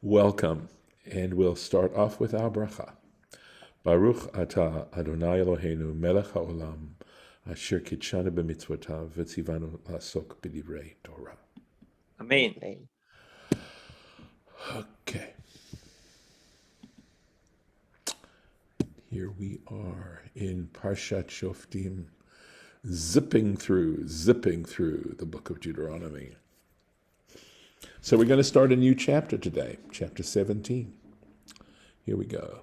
Welcome, and we'll start off with our bracha. Baruch atah Adonai Eloheinu melech haolam asher kitshanu b'mitzvotav v'tzivanu la'asok b'divrei Torah. Amen. Okay. Here we are in Parshat Shoftim, zipping through the book of Deuteronomy. So we're going to start a new chapter today, chapter 17. Here we go.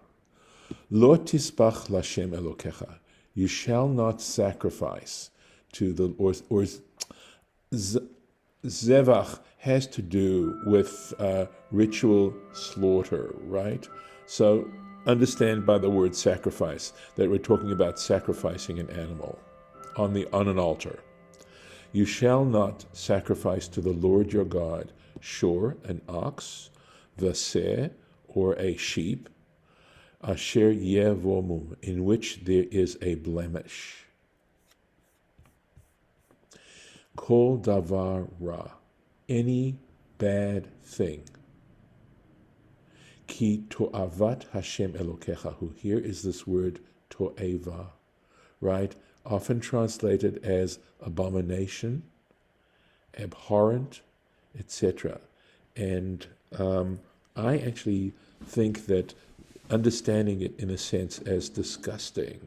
Lo tisbach lashem elokecha. You shall not sacrifice to the, or zevach has to do with ritual slaughter, right? So understand by the word sacrifice that we're talking about sacrificing an animal on an altar. You shall not sacrifice to the Lord your God an ox, vaseh, or a sheep, asher yevomum, in which there is a blemish. Kol davar ra, any bad thing. Ki to'avat Hashem Elokecha, who here is this word to'eva, right? Often translated as abomination, abhorrent, etc. And I actually think that understanding it in a sense as disgusting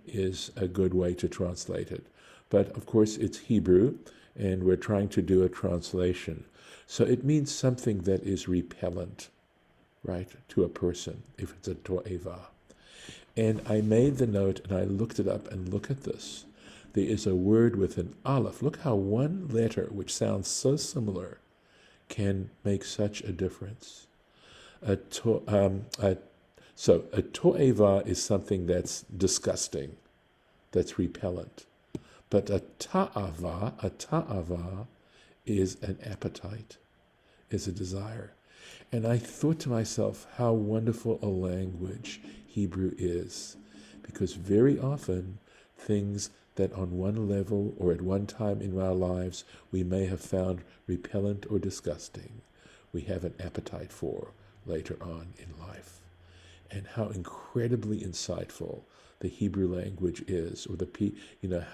is a good way to translate it. But of course it's Hebrew, and we're trying to do a translation. So it means something that is repellent, right, to a person, if it's a to'eva. And I made the note, and I looked it up, and look at this. There is a word with an aleph. Look how one letter, which sounds so similar, can make such a difference. So a to'eva is something that's disgusting, that's repellent. But a ta'ava is an appetite, is a desire. And I thought to myself how wonderful a language Hebrew is, because very often things that on one level or at one time in our lives we may have found repellent or disgusting, we have an appetite for later on in life. And how incredibly insightful the Hebrew language is, or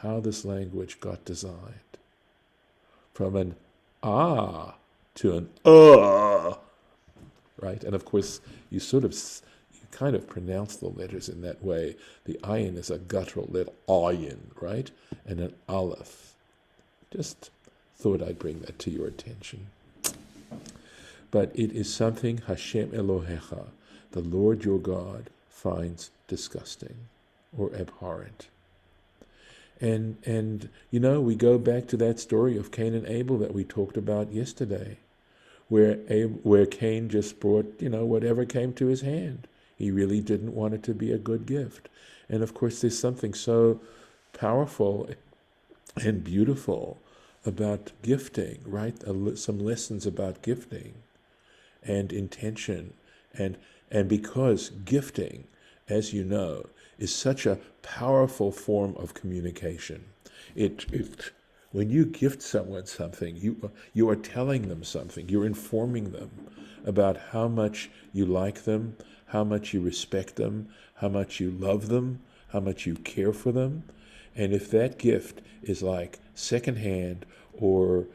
how this language got designed. From an to an right? And of course, you kind of pronounce the letters in that way. The ayin is a guttural letter, ayin, right? And an aleph. Just thought I'd bring that to your attention. But it is something Hashem Elohecha, the Lord your God, finds disgusting or abhorrent. And we go back to that story of Cain and Abel that we talked about yesterday, where Cain just brought, whatever came to his hand. He really didn't want it to be a good gift. And of course, there's something so powerful and beautiful about gifting, right? Some lessons about gifting and intention. And because gifting, as you know, is such a powerful form of communication. When you gift someone something, you are telling them something. You're informing them about how much you like them, how much you respect them, how much you love them, how much you care for them. And if that gift is like secondhand or,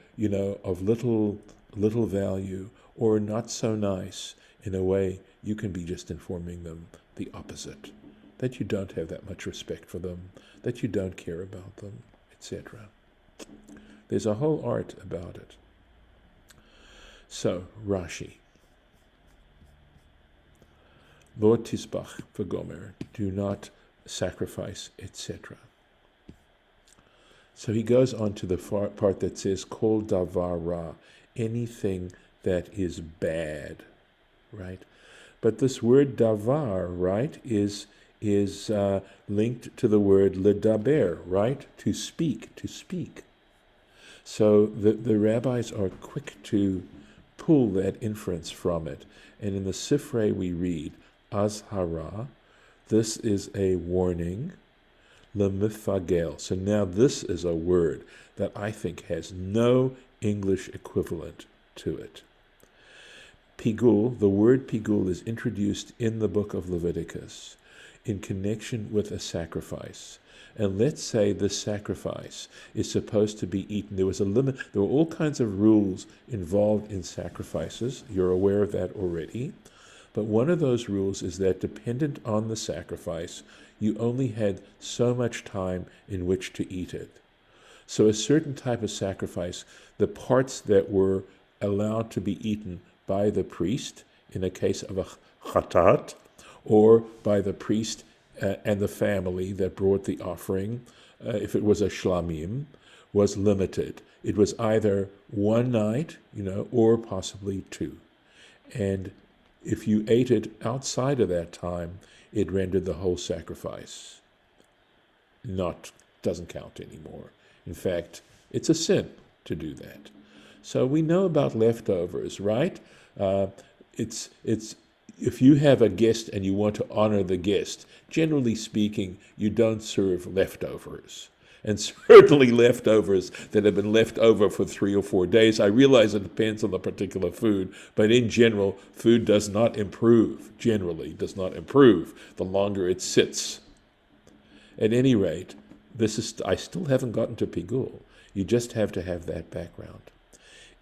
of little value or not so nice, in a way, you can be just informing them the opposite, that you don't have that much respect for them, that you don't care about them, etc. There's a whole art about it. So, Rashi. Lo tisbach v'gomer, do not sacrifice, etc. So he goes on to the part that says, kol davar ra, anything that is bad, right? But this word davar, right, is linked to the word ledaber, right? To speak. So the rabbis are quick to pull that inference from it. And in the Sifrei we read, azhara, this is a warning, lemifagel. So now this is a word that I think has no English equivalent to it. Pigul, the word pigul is introduced in the book of Leviticus in connection with a sacrifice. And let's say this sacrifice is supposed to be eaten. There was a limit. There were all kinds of rules involved in sacrifices. You're aware of that already. But one of those rules is that dependent on the sacrifice, you only had so much time in which to eat it. So a certain type of sacrifice, the parts that were allowed to be eaten by the priest, in a case of a chatat, or by the priest and the family that brought the offering, if it was a shlamim, was limited. It was either one night, or possibly two. And if you ate it outside of that time, it rendered the whole sacrifice doesn't count anymore. In fact, it's a sin to do that. So we know about leftovers, right? It's if you have a guest and you want to honor the guest, generally speaking, you don't serve leftovers. And certainly leftovers that have been left over for 3 or 4 days. I realize it depends on the particular food, but in general, food does not improve, generally does not improve the longer it sits. At any rate, I still haven't gotten to Pigul. You just have to have that background.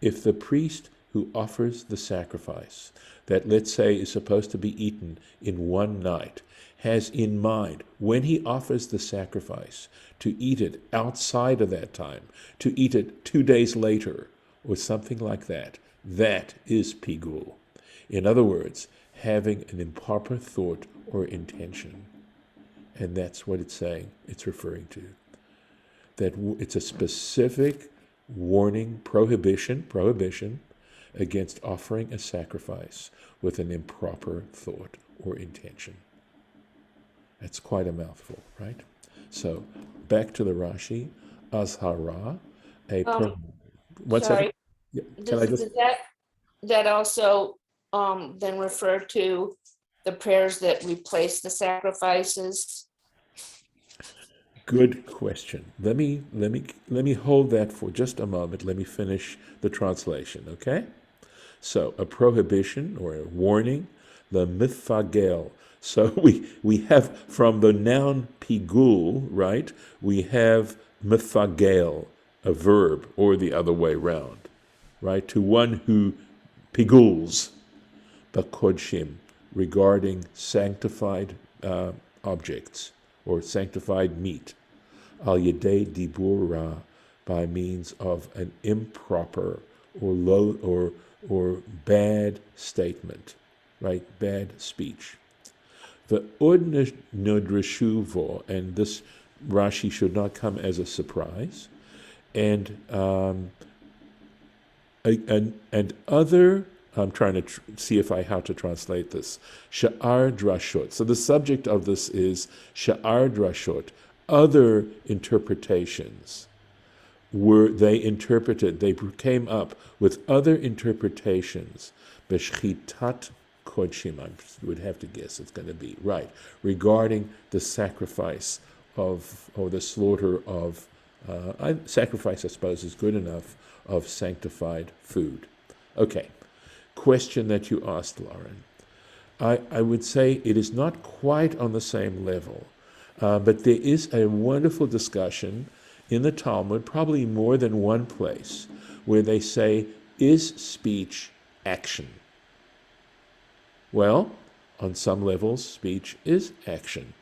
If the priest who offers the sacrifice, that let's say is supposed to be eaten in one night, has in mind, when he offers the sacrifice, to eat it outside of that time, to eat it 2 days later, or something like that, that is pigul. In other words, having an improper thought or intention. And that's what it's saying, it's referring to. That it's a specific warning, prohibition against offering a sacrifice with an improper thought or intention. That's quite a mouthful, right? So, back to the Rashi, Azhara, one Sorry. second. Yeah, can I just? Does that also then refer to the prayers that replace the sacrifices? Good question. Let me hold that for just a moment. Let me finish the translation, okay? So, a prohibition or a warning, the mifagel. So we have from the noun pigul, right? We have mifagel, a verb, or the other way round, right? To one who piguls, bakodshim, regarding sanctified objects or sanctified meat, al yedei dibur ra, by means of an improper or low or bad statement, right? Bad speech. The od nodreshuvo, and this Rashi should not come as a surprise, and other. I'm trying to see how to translate this. Sha'ar drashot. So the subject of this is sha'ar drashot. Other interpretations they came up with other interpretations. Beshchitat kodshim, I would have to guess it's going to be, right, regarding the sacrifice or the slaughter of, sacrifice I suppose is good enough, of sanctified food. Okay. Question that you asked, Lauren. I would say it is not quite on the same level, but there is a wonderful discussion in the Talmud, probably more than one place, where they say, is speech action? Well, on some levels, speech is action,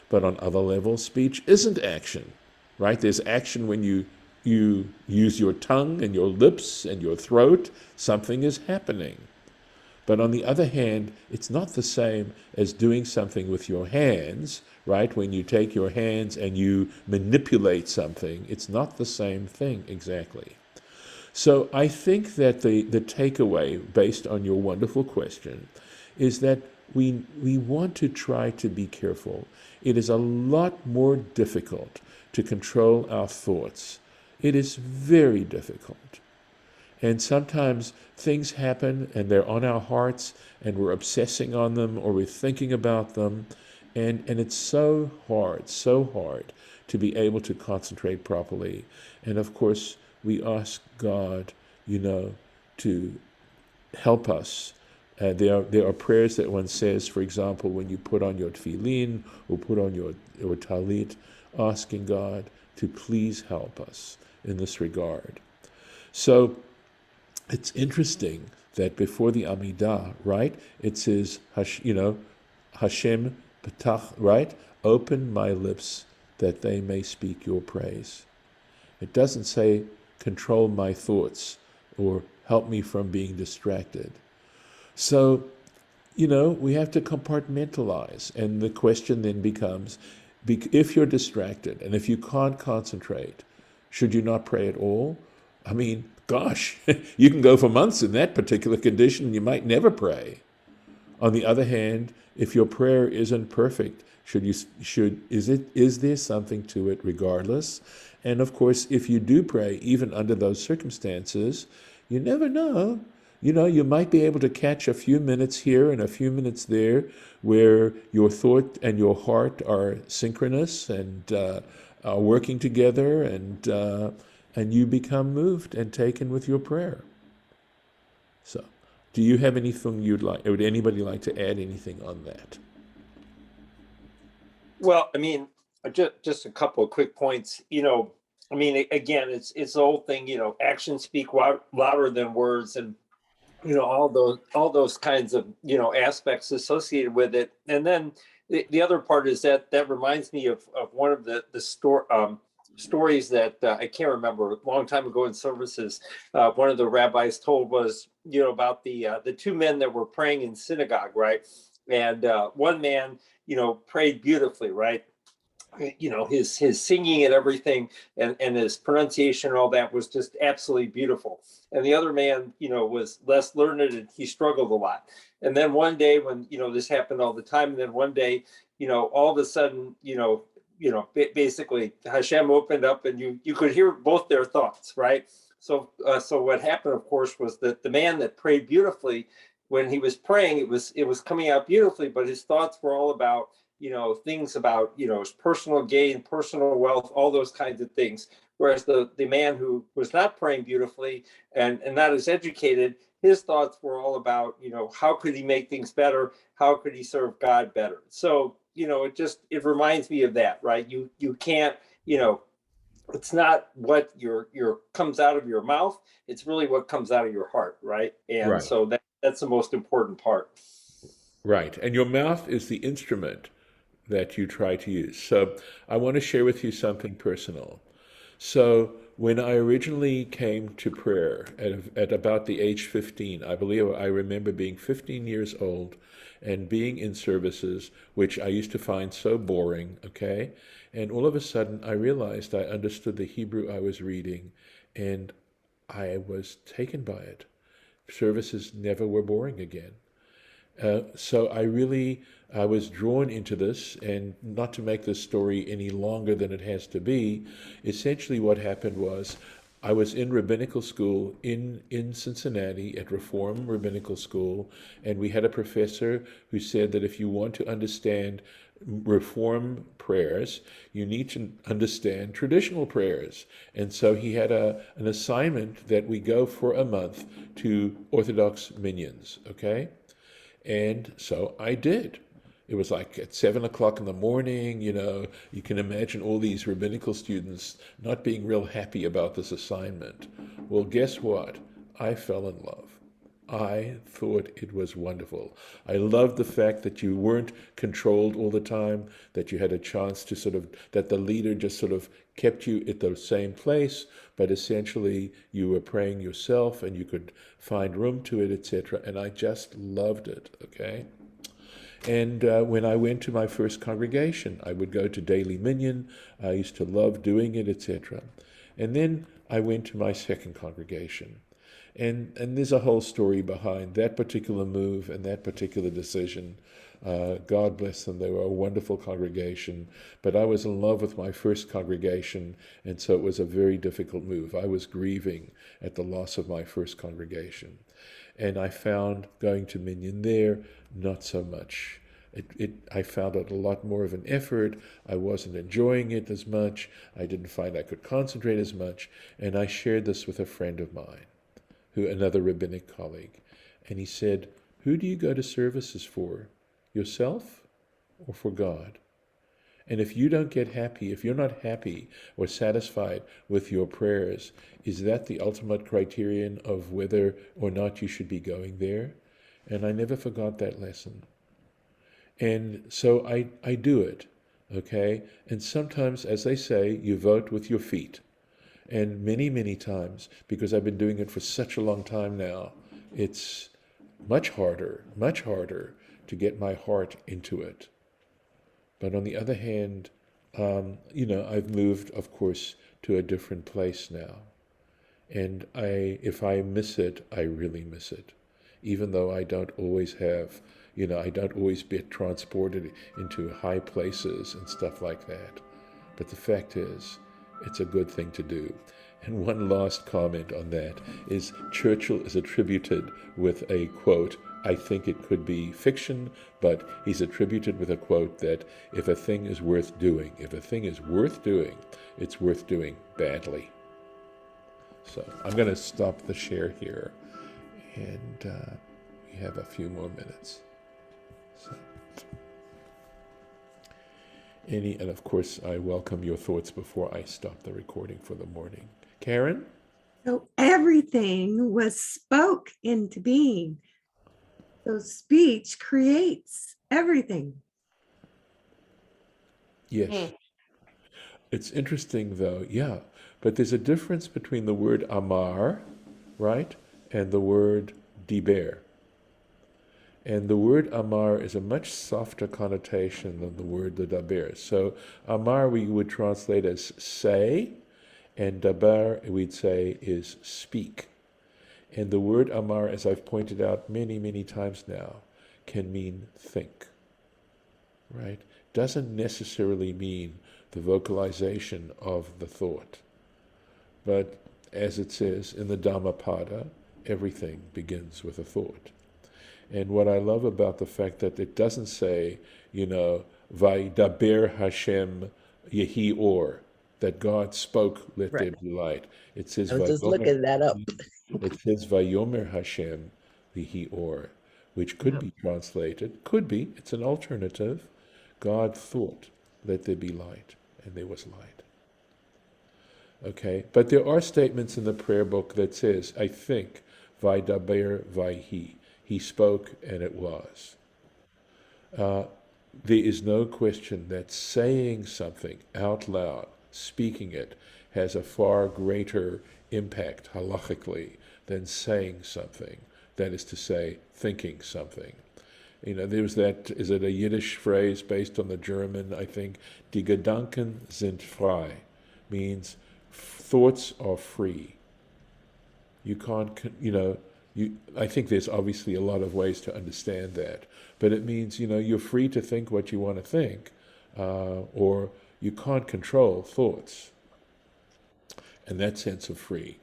but on other levels, speech isn't action, right? There's action when you use your tongue and your lips and your throat, something is happening. But on the other hand, it's not the same as doing something with your hands, right? When you take your hands and you manipulate something, it's not the same thing exactly. So I think that the takeaway, based on your wonderful question, is that we want to try to be careful. It is a lot more difficult to control our thoughts. It is very difficult. And sometimes things happen and they're on our hearts and we're obsessing on them or we're thinking about them. And it's so hard to be able to concentrate properly. And of course, we ask God, to help us There are prayers that one says, for example, when you put on your tefillin or put on your talit, asking God to please help us in this regard. So it's interesting that before the Amidah, right, it says, Hashem Patach, right, open my lips that they may speak your praise. It doesn't say control my thoughts or help me from being distracted. So, we have to compartmentalize. And the question then becomes, if you're distracted and if you can't concentrate, should you not pray at all? I mean, gosh, you can go for months in that particular condition and you might never pray. On the other hand, if your prayer isn't perfect, is there something to it regardless? And of course, if you do pray, even under those circumstances, you never know. You might be able to catch a few minutes here and a few minutes there where your thought and your heart are synchronous and are working together, and you become moved and taken with your prayer. So, do you have anything would anybody like to add anything on that? Well, I mean, just a couple of quick points. Again, it's the whole thing. Actions speak louder than words, and all those kinds of aspects associated with it. And then the other part is that reminds me of one of the stories that I can't remember, a long time ago in services. One of the rabbis told was about the two men that were praying in synagogue, right? And one man prayed beautifully, right? His singing and everything, and his pronunciation and all that was just absolutely beautiful. And the other man was less learned, and he struggled a lot. And then one day, when this happened all the time, and then one day all of a sudden basically Hashem opened up, and you could hear both their thoughts, right? So what happened, of course, was that the man that prayed beautifully, when he was praying, it was coming out beautifully, but his thoughts were all about things about his personal gain, personal wealth, all those kinds of things. Whereas the man who was not praying beautifully and not as educated, his thoughts were all about how could he make things better, how could he serve God better. So it reminds me of that, right? You can't it's not what your comes out of your mouth, it's really what comes out of your heart, right? And Right. so that's the most important part. Right. And your mouth is the instrument that you try to use. So I want to share with you something personal. So when I originally came to prayer at about the age 15, I believe I remember being 15 years old and being in services, which I used to find so boring, okay? And all of a sudden I realized I understood the Hebrew I was reading, and I was taken by it. Services never were boring again. So I was drawn into this, and not to make this story any longer than it has to be, essentially what happened was I was in rabbinical school in Cincinnati at Reform Rabbinical School, and we had a professor who said that if you want to understand Reform prayers, you need to understand traditional prayers. And so he had an assignment that we go for a month to Orthodox minions, okay? And so I did. It was like at 7 o'clock in the morning, you can imagine all these rabbinical students not being real happy about this assignment. Well, guess what? I fell in love. I thought it was wonderful. I loved the fact that you weren't controlled all the time, that you had a chance to that the leader just sort of kept you at the same place, but essentially you were praying yourself and you could find room to it, etc. And I just loved it, okay? And when I went to my first congregation, I would go to Daily Minyan. I used to love doing it, etc. And then I went to my second congregation. And there's a whole story behind that particular move and that particular decision. God bless them. They were a wonderful congregation. But I was in love with my first congregation, and so it was a very difficult move. I was grieving at the loss of my first congregation. And I found going to Minyan there, not so much. I found it a lot more of an effort. I wasn't enjoying it as much. I didn't find I could concentrate as much. And I shared this with a friend of mine, another rabbinic colleague. And he said, Who do you go to services for? Yourself or for God? And if you don't get happy, if you're not happy or satisfied with your prayers, is that the ultimate criterion of whether or not you should be going there? And I never forgot that lesson. And so I do it, okay? And sometimes, as they say, you vote with your feet. And many, many times, because I've been doing it for such a long time now, it's much harder to get my heart into it. But on the other hand, I've moved, of course, to a different place now. And if I miss it, I really miss it. Even though I don't always have, I don't always get transported into high places and stuff like that. But the fact is, it's a good thing to do. And one last comment on that is Churchill is attributed with a quote. I think it could be fiction, but he's attributed with a quote that if a thing is worth doing, it's worth doing badly. So I'm going to stop the share here, and we have a few more minutes. So. And of course, I welcome your thoughts before I stop the recording for the morning. Karen? So everything was spoke into being. So speech creates everything. Yes. It's interesting though, yeah. But there's a difference between the word amar, right, and the word diber. And the word amar is a much softer connotation than the word daber. So amar we would translate as say, and daber we'd say is speak. And the word amar, as I've pointed out many, many times now, can mean think, right? Doesn't necessarily mean the vocalization of the thought. But as it says in the Dhammapada, everything begins with a thought. And what I love about the fact that it doesn't say, Vaydaber Hashem Yehi Or, that God spoke, let there be light. It says, I was just looking that up. It says, Vayomer Hashem Yehi Or, which could be translated, it's an alternative. God thought, let there be light, and there was light. Okay, but there are statements in the prayer book that says, I think, Vaydaber Vayhi. He spoke and it was. There is no question that saying something out loud, speaking it, has a far greater impact halachically than saying something. That is to say, thinking something. There's that, is it a Yiddish phrase based on the German, I think, Die Gedanken sind frei, means thoughts are free. You can't, I think there's obviously a lot of ways to understand that, but it means, you're free to think what you want to think, or you can't control thoughts. And that sense of free.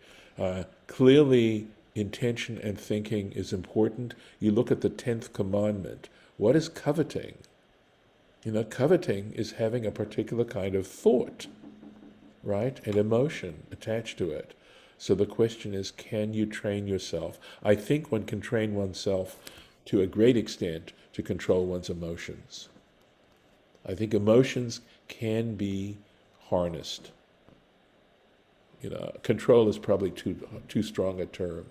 Clearly, intention and thinking is important. You look at the 10th commandment. What is coveting? Coveting is having a particular kind of thought, right? An emotion attached to it. So the question is, can you train yourself? I think one can train oneself to a great extent to control one's emotions. I think emotions can be harnessed. Control is probably too strong a term.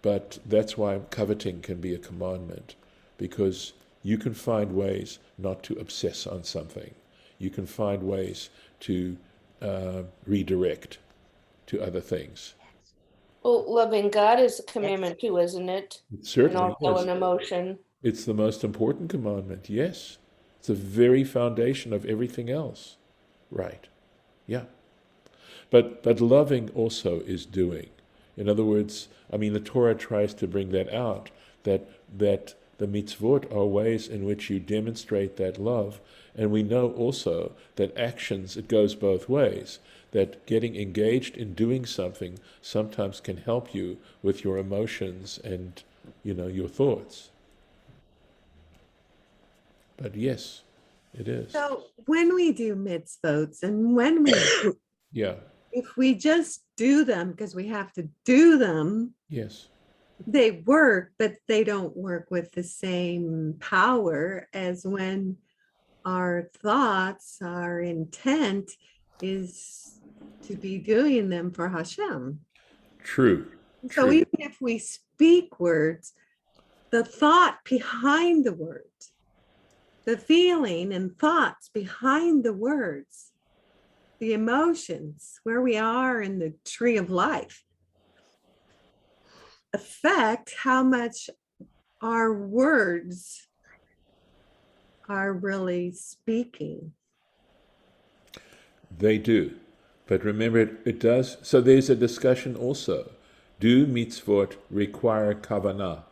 But that's why coveting can be a commandment, because you can find ways not to obsess on something. You can find ways to redirect to other things. Well, loving God is a commandment too, isn't it? It certainly And also is. an emotion. It's the most important commandment, yes. It's the very foundation of everything else. Right. Yeah. But loving also is doing. In other words, the Torah tries to bring that out, that the mitzvot are ways in which you demonstrate that love. And we know also that actions, it goes both ways, that getting engaged in doing something sometimes can help you with your emotions and, your thoughts. But yes, it is. So when we do mitzvot and when we, Yeah. if we just do them because we have to do them, Yes. They work, but they don't work with the same power as when our thoughts, our intent is to be doing them for Hashem. True, So true. even if we speak words, the thought behind the words, the feeling and thoughts behind the words, the emotions, where we are in the tree of life, affect how much our words are really speaking. They do. But remember, it does. So there's a discussion also. Do mitzvot require kavanah?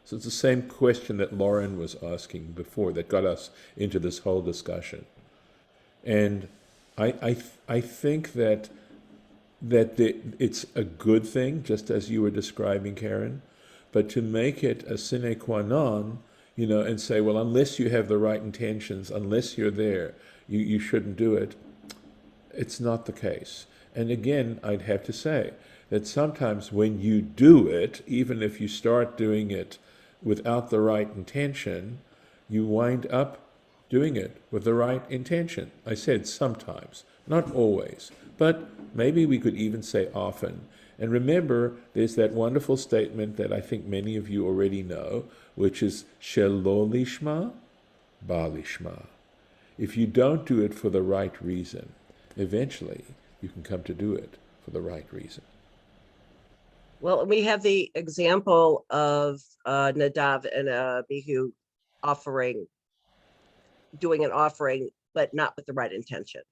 So it's the same question that Lauren was asking before that got us into this whole discussion. And I think that it's a good thing, just as you were describing, Karen, but to make it a sine qua non, and say, well, unless you have the right intentions, unless you're there, you shouldn't do it. It's not the case. And again, I'd have to say that sometimes when you do it, even if you start doing it without the right intention, you wind up doing it with the right intention. I said sometimes, not always, but maybe we could even say often. And remember, there's that wonderful statement that I think many of you already know, which is shelo lishma, ba lishma. If you don't do it for the right reason, eventually you can come to do it for the right reason. Well, we have the example of Nadav and Abihu doing an offering, but not with the right intention.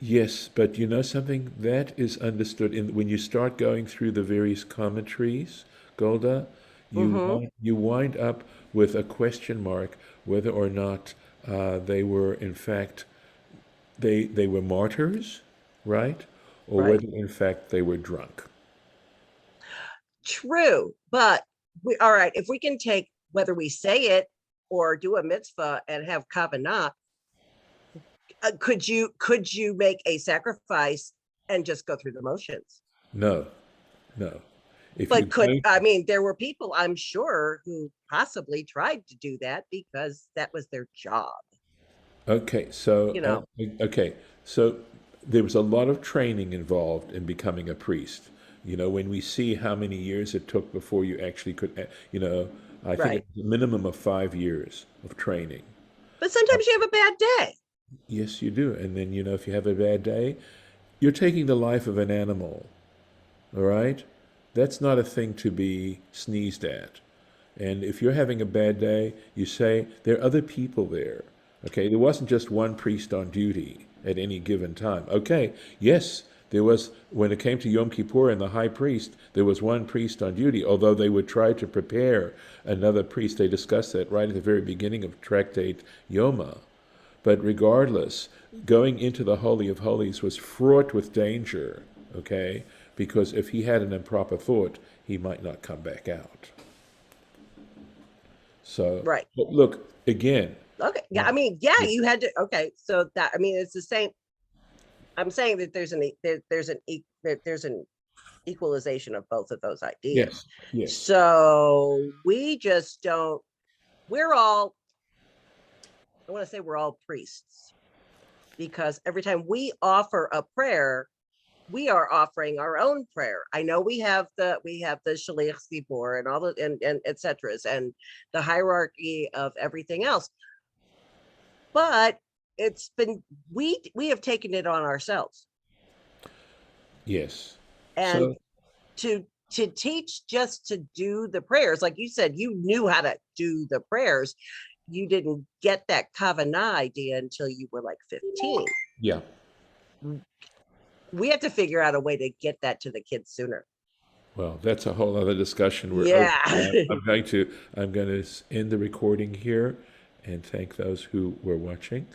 Yes, but you know something? That is understood when you start going through the various commentaries, Golda, you wind up with a question mark whether or not they were in fact they were martyrs, right? Or Right. whether in fact they were drunk. True, but all right, if we can take whether we say it or do a mitzvah and have kavanah, could you make a sacrifice and just go through the motions? No, no. But there were people, I'm sure, who possibly tried to do that because that was their job. Okay, so so there was a lot of training involved in becoming a priest. When we see how many years it took before you actually could, I think Right. it's a minimum of 5 years of training. But sometimes you have a bad day. Yes, you do. And then, if you have a bad day, you're taking the life of an animal. All right? That's not a thing to be sneezed at. And if you're having a bad day, you say, there are other people there. Okay? There wasn't just one priest on duty at any given time. Okay, yes, there was, when it came to Yom Kippur and the high priest, there was one priest on duty, although they would try to prepare another priest. They discussed that right at the very beginning of Tractate Yoma. But regardless, going into the Holy of Holies was fraught with danger, okay? Because if he had an improper thought, he might not come back out. So, Right. but look, again. Okay. Yeah. You had to. Okay. So that, it's the same. I'm saying that there's an equalization of both of those ideas. Yes. So we just don't. We're all. I want to say we're all priests, because every time we offer a prayer, we are offering our own prayer. I know we have the Shaliach Tzibor and all the and et cetera, and the hierarchy of everything else. But it's been we have taken it on ourselves. Yes. And to teach just to do the prayers, like you said, you knew how to do the prayers. You didn't get that kavanah idea until you were like 15. Yeah. We have to figure out a way to get that to the kids sooner. Well, that's a whole other discussion. I'm going to end the recording here and thank those who were watching.